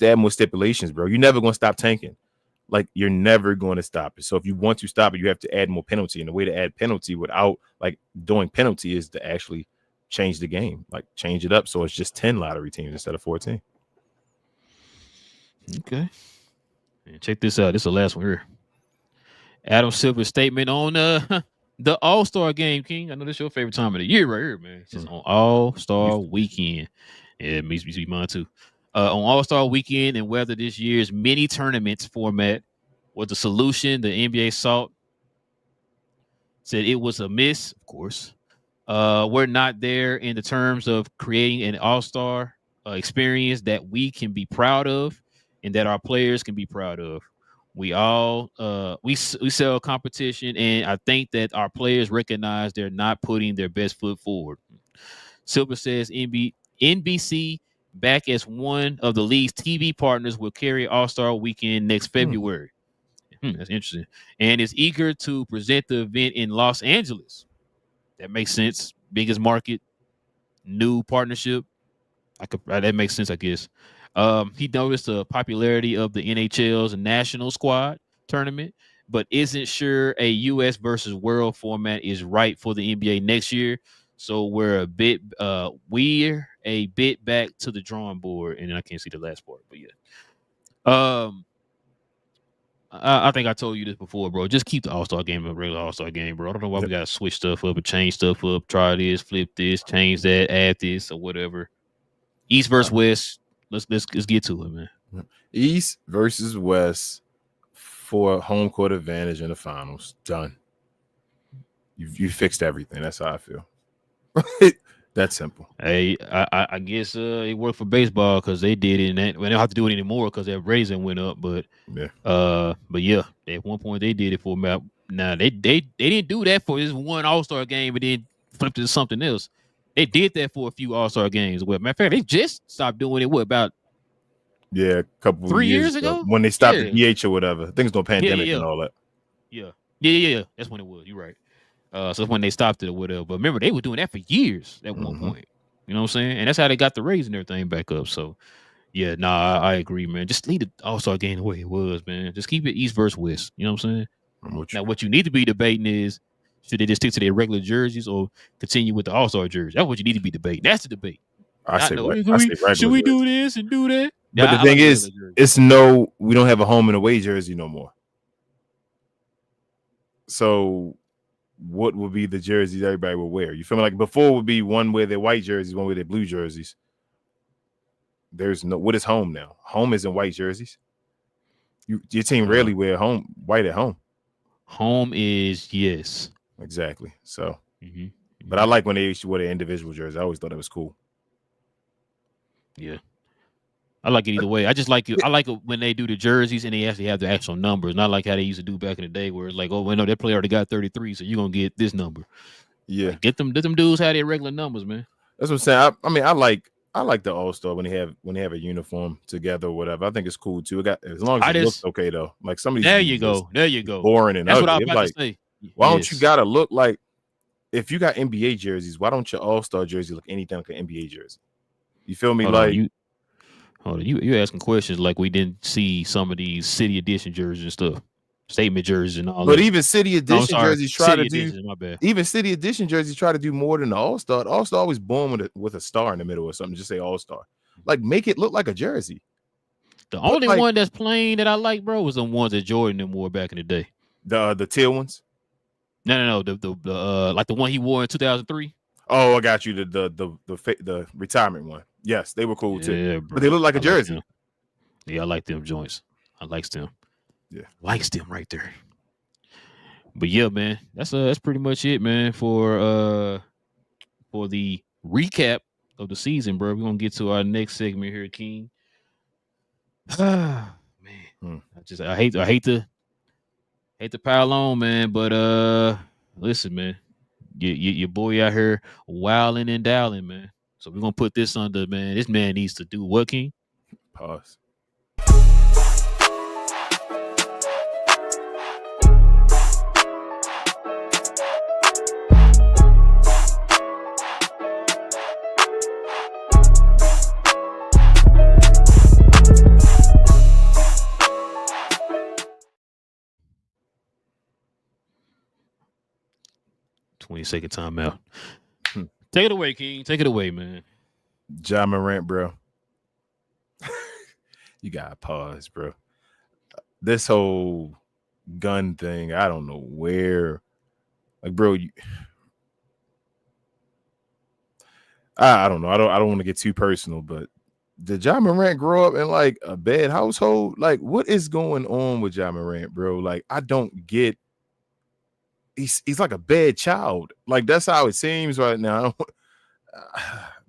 [SPEAKER 2] add more stipulations, bro. You're never going to stop tanking. Like you're never going to stop it. So if you want to stop it, you have to add more penalty. And the way to add penalty without like doing penalty is to actually change the game, like change it up. So it's just 10 lottery teams instead of 14.
[SPEAKER 1] Okay. And check this out. This is the last one here. Adam Silver's statement on the All-Star game, King. I know this is your favorite time of the year right here, man. It's just on All-Star weekend. Yeah, it makes me see mine too. on All-Star Weekend and whether this year's mini tournaments format was the solution the NBA sought. Said it was a miss, of course. We're not there in the terms of creating an all-star experience that we can be proud of and that our players can be proud of. We all we sell competition, and I think that our players recognize they're not putting their best foot forward. Silver says NBC back as one of the league's TV partners will carry All-Star Weekend next February. That's interesting. And is eager to present the event in Los Angeles. That makes sense. Biggest market, new partnership. That makes sense, I guess. He noticed the popularity of the NHL's national squad tournament, but isn't sure a U.S. versus world format is right for the NBA next year. So we're a bit back to the drawing board, and I can't see the last part, but yeah. I think I told you this before, bro. Just keep the All-Star game a regular All-Star game, bro. I don't know why we gotta switch stuff up and change stuff up. Try this, flip this, change that, add this, or whatever. East versus West. Let's get to it, man.
[SPEAKER 2] East versus West for home court advantage in the finals. Done. You fixed everything. That's how I feel. That's simple.
[SPEAKER 1] Hey, I guess it worked for baseball because they did it, and they don't have to do it anymore because their rating went up. But yeah, at one point they did it for map. Now they didn't do that for this one All-Star game and then flipped it to something else. They did that for a few All-Star games. Well, matter of fact, they just stopped doing it. What about?
[SPEAKER 2] Yeah, a couple
[SPEAKER 1] 3 years ago
[SPEAKER 2] when they stopped the DH or whatever. Things no pandemic and all that.
[SPEAKER 1] Yeah. That's when it was. You're right. So that's when they stopped it or whatever. But remember, they were doing that for years at one point. You know what I'm saying? And that's how they got the raise and everything back up. So, yeah, I agree, man. Just leave the All-Star game the way it was, man. Just keep it East versus West. You know what I'm saying? Now, what you need to be debating is, should they just stick to their regular jerseys or continue with the All-Star jersey? That's what you need to be debating. That's the debate. Should we do this and do that?
[SPEAKER 2] But the thing is, we don't have a home and away jersey no more. So what will be the jerseys everybody will wear? You feel me? Like before would be one wear their white jerseys, one wear their blue jerseys. There's no what is home now? Home isn't white jerseys. Your team rarely wear white at home.
[SPEAKER 1] Home is yes.
[SPEAKER 2] Exactly. So but I like when they used to wear their individual jerseys. I always thought it was cool.
[SPEAKER 1] Yeah. I like it either way. I just like it. I like it when they do the jerseys and they actually have the actual numbers, not like how they used to do back in the day, where it's like, oh, well, no, that player already got 33, so you're gonna get this number.
[SPEAKER 2] Yeah,
[SPEAKER 1] like, let them dudes have their regular numbers, man.
[SPEAKER 2] That's what I'm saying. I mean, I like the All-Star when they have a uniform together or whatever. I think it's cool too. As long as it looks okay though. Like some of these
[SPEAKER 1] there you go,
[SPEAKER 2] boring and
[SPEAKER 1] that's
[SPEAKER 2] ugly.
[SPEAKER 1] what I'm about to say.
[SPEAKER 2] Why don't you gotta look like if you got NBA jerseys? Why don't your All-Star jersey look anything like an NBA jersey? You feel me?
[SPEAKER 1] You asking questions like we didn't see some of these city edition jerseys and stuff, statement jerseys and all.
[SPEAKER 2] But
[SPEAKER 1] that.
[SPEAKER 2] even city edition jerseys try to do.
[SPEAKER 1] My bad.
[SPEAKER 2] Even city edition jerseys try to do more than the All-Star. The All-Star always born with a star in the middle or something. Just say All-Star. Like make it look like a jersey.
[SPEAKER 1] The only one that's plain that I like, bro, was the ones that Jordan and wore back in the day.
[SPEAKER 2] The teal ones.
[SPEAKER 1] No. The like the one he wore in 2003.
[SPEAKER 2] Oh, I got you. The retirement one. Yes, they were cool too.
[SPEAKER 1] Bro.
[SPEAKER 2] But they look like a jersey.
[SPEAKER 1] Like yeah, I like them joints. I likes them.
[SPEAKER 2] Yeah,
[SPEAKER 1] likes them right there. But yeah, man, that's pretty much it, man, for the recap of the season, bro. We're gonna get to our next segment here, King. Man, I hate to pile on, man, but listen, man. Your boy out here wilding and dialing, man. So we're gonna put this under, man. This man needs to do what, King?
[SPEAKER 2] Pause.
[SPEAKER 1] 20-second timeout. Take it away, King. Take it away, man.
[SPEAKER 2] Ja Morant, bro. You gotta pause, bro. This whole gun thing, I don't know where. Like, bro, I don't know. I don't want to get too personal, but did Ja Morant grow up in like a bad household? Like, what is going on with Ja Morant, bro? Like, I don't get. He's like a bad child. Like, that's how it seems right now.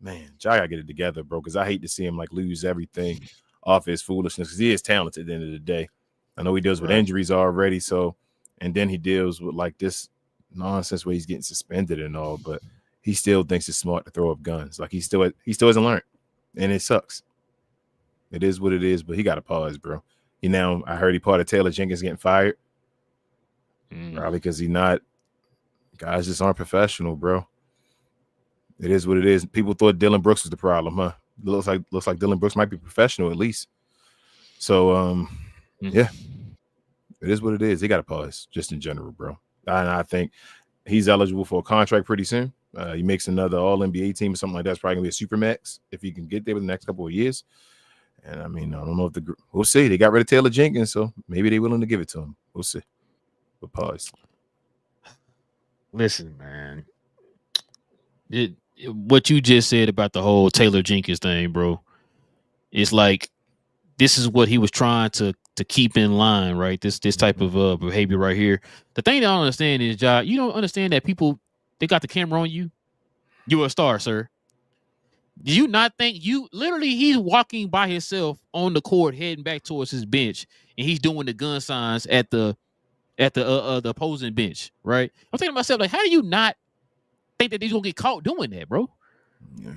[SPEAKER 2] Man, Ja gotta get it together, bro. Because I hate to see him like lose everything off his foolishness. Because he is talented at the end of the day. I know he deals with injuries already, so and then he deals with like this nonsense where he's getting suspended and all, but he still thinks it's smart to throw up guns. Like he still hasn't learned, and it sucks. It is what it is, but he got to pause, bro. I heard he part of Taylor Jenkins getting fired, probably because guys just aren't professional, bro. It is what it is. People thought Dylan Brooks was the problem, huh? Looks like Dylan Brooks might be professional at least. So, yeah, it is what it is. He got to pause just in general, bro. And I think he's eligible for a contract pretty soon. He makes another All-NBA team or something like that. It's probably going to be a supermax if he can get there within the next couple of years. And, I mean, I don't know if we'll see. They got rid of Taylor Jenkins, so maybe they're willing to give it to him. We'll see. But pause.
[SPEAKER 1] Listen, man. What you just said about the whole Taylor Jenkins thing, bro, it's like this is what he was trying to keep in line, right? This type of behavior right here. The thing that I don't understand is, Ja, you don't understand that people, they got the camera on you. You're a star, sir. Do you not think he's walking by himself on the court, heading back towards his bench, and he's doing the gun signs at the opposing bench, right? I'm thinking to myself, like, how do you not think that he's gonna get caught doing that, bro?
[SPEAKER 2] Yeah.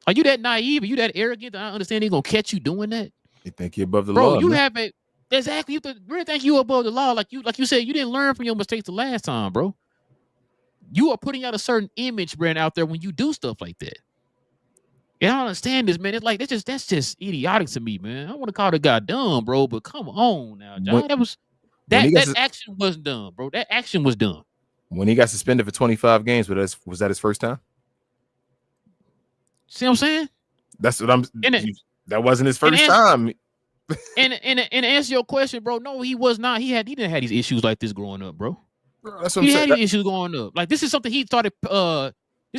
[SPEAKER 1] Are you that naive? Are you that arrogant that I understand he's gonna catch you doing that?
[SPEAKER 2] You think you're above the
[SPEAKER 1] bro,
[SPEAKER 2] law?
[SPEAKER 1] You have it exactly. You really think you above the law? Like you said, you didn't learn from your mistakes the last time, bro. You are putting out a certain image brand out there when you do stuff like that. And I don't understand this, man. It's like that's just idiotic to me, man. I don't want to call the guy dumb, bro, but come on now, John. That action wasn't dumb, bro. That action was dumb.
[SPEAKER 2] When he got suspended for 25 games, was that his first time?
[SPEAKER 1] See what I'm saying?
[SPEAKER 2] That's what that wasn't his first time.
[SPEAKER 1] And to answer your question, bro, no, he was not. He didn't have these issues like this growing up, bro.
[SPEAKER 2] That's what I'm saying.
[SPEAKER 1] He had these issues growing up. Like this is something he started. This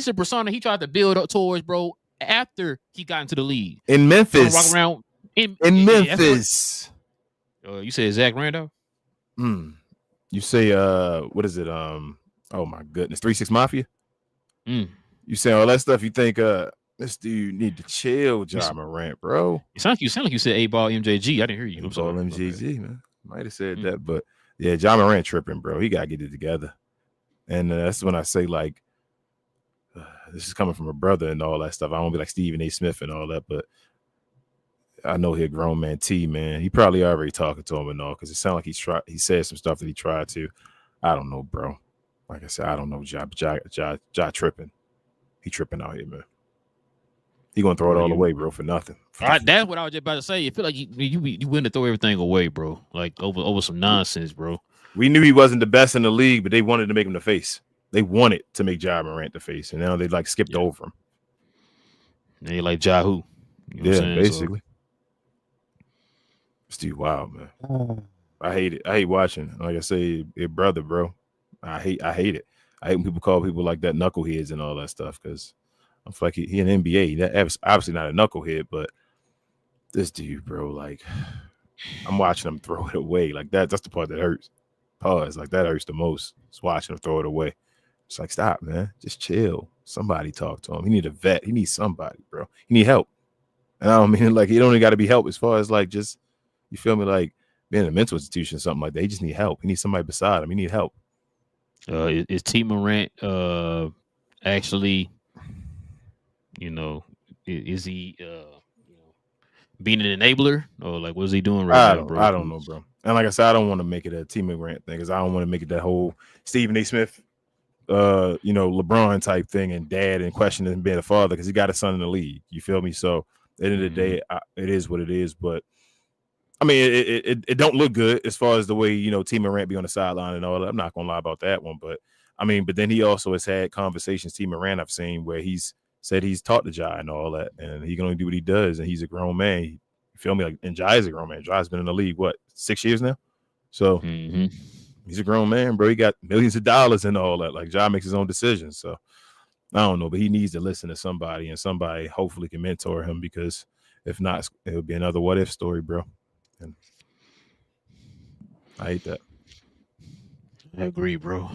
[SPEAKER 1] is a persona he tried to build up towards, bro, after he got into the league
[SPEAKER 2] in Memphis.
[SPEAKER 1] Walk around in
[SPEAKER 2] Memphis.
[SPEAKER 1] You said Zach Randolph.
[SPEAKER 2] You say what is it? Oh my goodness, 3-6 Mafia. You say all that stuff. You think this dude need to chill, Ja Morant, bro.
[SPEAKER 1] You sound like you said A-Ball MJG. I didn't hear you. I'm sorry.
[SPEAKER 2] MJG, man. Might have said that, but yeah, Ja Morant tripping, bro. He gotta get it together. And that's when I say, like, this is coming from a brother and all that stuff. I won't be like Stephen A. Smith and all that, but I know he a grown man T, man. He probably already talking to him and all, because it sounds like he said some stuff that he tried to. I don't know, bro. Like I said, I don't know. Ja tripping. He tripping out here, man. He gonna throw it all away, bro, for nothing.
[SPEAKER 1] That's what I was just about to say. You feel like you willing to throw everything away, bro. Like over some nonsense, bro.
[SPEAKER 2] We knew he wasn't the best in the league, but they wanted to make him the face. They wanted to make Ja Morant the face, and now they like skipped over him.
[SPEAKER 1] And they like Ja who?
[SPEAKER 2] You know basically. It's too wild, man. I hate it. I hate watching. Like I say, brother, bro. I hate it. I hate when people call people like that knuckleheads and all that stuff, because I feel like he an NBA. That's obviously not a knucklehead, but this dude, bro, like, I'm watching him throw it away. Like that's the part that hurts. Pause. Like that hurts the most. It's watching him throw it away. It's like, stop, man. Just chill. Somebody talk to him. He need a vet. He needs somebody, bro. He need help. And I don't mean like he don't got to be help as far as like just, you feel me, like being in a mental institution or something like that. He just need help. He needs somebody beside him. He need help.
[SPEAKER 1] Is T. Morant actually, is he being an enabler, or like what's he doing right now, bro?
[SPEAKER 2] I don't know, bro. And like I said, I don't want to make it a T. Morant thing, because I don't want to make it that whole Stephen A. Smith, LeBron type thing, and dad and questioning him being a father, because he got a son in the league. You feel me? So at the end of the day, it is what it is. But I mean, it don't look good as far as the way, T. Morant be on the sideline and all that. I'm not gonna lie about that one, but I mean, but then he also has had conversations, T. Morant, I've seen, where he's said he's taught to Ja and all that, and he can only do what he does, and he's a grown man. You feel me? Like, and Ja is a grown man. Ja's been in the league 6 years now, so he's a grown man, bro. He got millions of dollars and all that. Like, Ja makes his own decisions, so I don't know, but he needs to listen to somebody, and somebody hopefully can mentor him, because if not, it'll be another what if story, bro. And I hate that.
[SPEAKER 1] I agree, bro.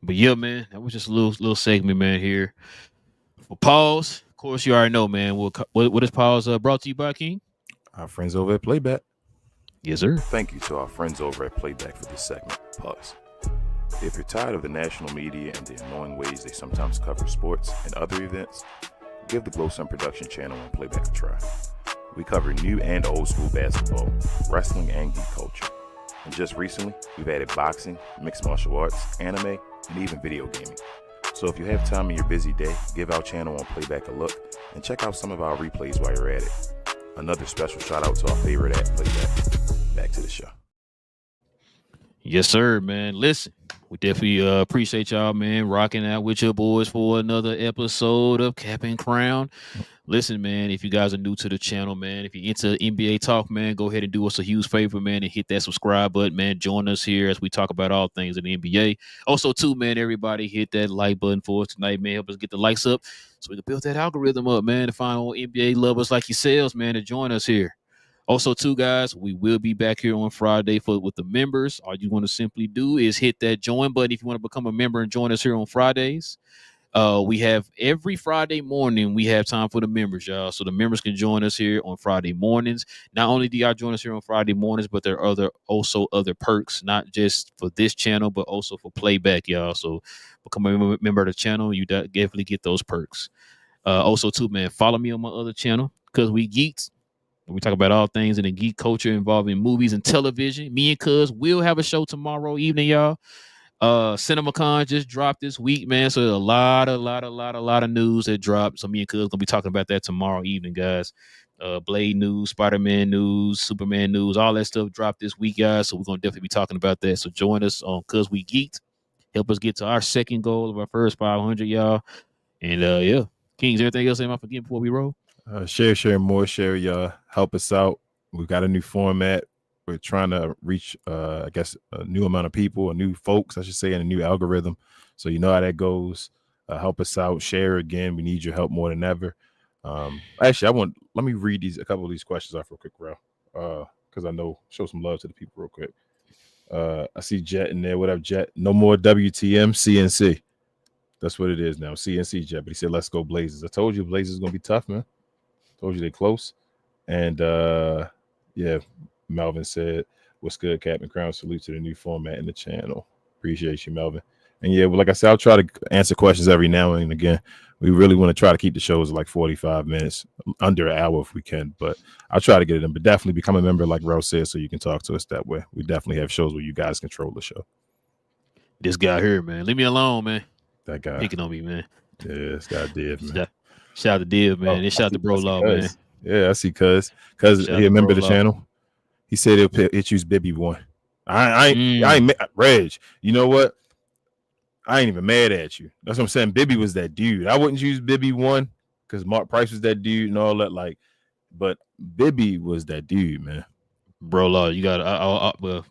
[SPEAKER 1] But yeah, man, that was just a little segment, man. Here for pause. Of course, you already know, man. What is pause brought to you by, King?
[SPEAKER 2] Our friends over at Playback.
[SPEAKER 1] Yes, sir.
[SPEAKER 5] Thank you to our friends over at Playback for this segment. Pause. If you're tired of the national media and the annoying ways they sometimes cover sports and other events, give the Glow Sun Production channel on Playback a try. We cover new and old school basketball, wrestling, and geek culture. And just recently, we've added boxing, mixed martial arts, anime, and even video gaming. So if you have time in your busy day, give our channel on Playback a look and check out some of our replays while you're at it. Another special shout out to our favorite at Playback. Back to the show.
[SPEAKER 1] Yes, sir, man. Listen, we definitely appreciate y'all, man, rocking out with your boys for another episode of Cap and Crown. Listen, man, if you guys are new to the channel, man, if you're into NBA talk, man, go ahead and do us a huge favor, man, and hit that subscribe button, man. Join us here as we talk about all things in the NBA. Also, too, man, everybody hit that like button for us tonight, man. Help us get the likes up so we can build that algorithm up, man, to find more NBA lovers like yourselves, man, to join us here. Also, too, guys, we will be back here on Friday with the members. All you want to simply do is hit that join button if you want to become a member and join us here on Fridays. We have every Friday morning, we have time for the members, y'all. So the members can join us here on Friday mornings. Not only do y'all join us here on Friday mornings, but there are also other perks, not just for this channel, but also for Playback, y'all. So become a member of the channel. You definitely get those perks. Also, too, man, follow me on my other channel, Cuz We Geeks. We talk about all things in the geek culture involving movies and television. Me and Cuz will have a show tomorrow evening, y'all. CinemaCon just dropped this week, man. So a lot of news that dropped. So me and Cuz gonna be talking about that tomorrow evening, guys. Blade news, Spider-Man news, Superman news, all that stuff dropped this week, guys. So we're gonna definitely be talking about that. So join us on Cuz We Geeked. Help us get to our second goal of our first 500, y'all. And yeah, Kings, everything else am I forgetting before we roll?
[SPEAKER 2] Share more, share, y'all. Help us out. We've got a new format. We're trying to reach, I guess, a new amount of people, new folks, I should say, and a new algorithm. So you know how that goes. Help us out. Share again. We need your help more than ever. Actually, let me read a couple of these questions off real quick, bro. Because I know, show some love to the people real quick. I see Jet in there. What up, Jet? No more WTM, CNC. That's what it is now. CNC, Jet. But he said, let's go Blazers. I told you Blazers is going to be tough, man. Told you they close. And yeah, Melvin said, what's good, Captain Crown? Salute to the new format in the channel. Appreciate you, Melvin. And yeah, like I said, I'll try to answer questions every now and again. We really want to try to keep the shows like 45 minutes, under an hour if we can. But I'll try to get it in. But definitely become a member, like Rel said, so you can talk to us that way. We definitely have shows where you guys control the show.
[SPEAKER 1] This guy here, man. Leave me alone, man.
[SPEAKER 2] That guy.
[SPEAKER 1] Picking on me, man.
[SPEAKER 2] Yeah, this guy did, man.
[SPEAKER 1] Shout out to Div, man. And shout out to Bro Law, man.
[SPEAKER 2] Yeah, I see Cuz he a member of the channel. He said he'll choose Bibby one. I ain't Reg. You know what? I ain't even mad at you. That's what I'm saying. Bibby was that dude. I wouldn't choose Bibby one because Mark Price was that dude and all that. Like, but Bibby was that dude, man.
[SPEAKER 1] Bro Law, you got well,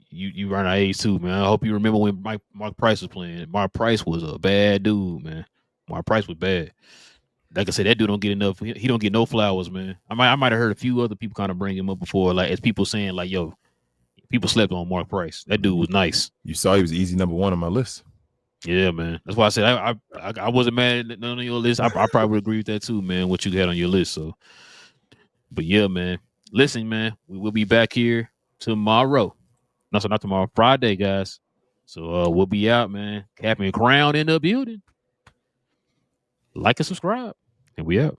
[SPEAKER 1] you run our age too, man. I hope you remember when Mark Price was playing. Mark Price was a bad dude, man. Mark Price was bad. Like I said, that dude don't get enough. He don't get no flowers, man. I might have heard a few other people kind of bring him up before, like as people saying, like, yo, people slept on Mark Price. That dude was nice.
[SPEAKER 2] You saw he was easy number one on my list.
[SPEAKER 1] Yeah, man. That's why I said I wasn't mad at none of your list. I probably would agree with that too, man. What you had on your list. So, but yeah, man. Listen, man. We will be back here tomorrow. No, so not tomorrow. Friday, guys. So we'll be out, man. Cap and Crown in the building. Like and subscribe. And we out.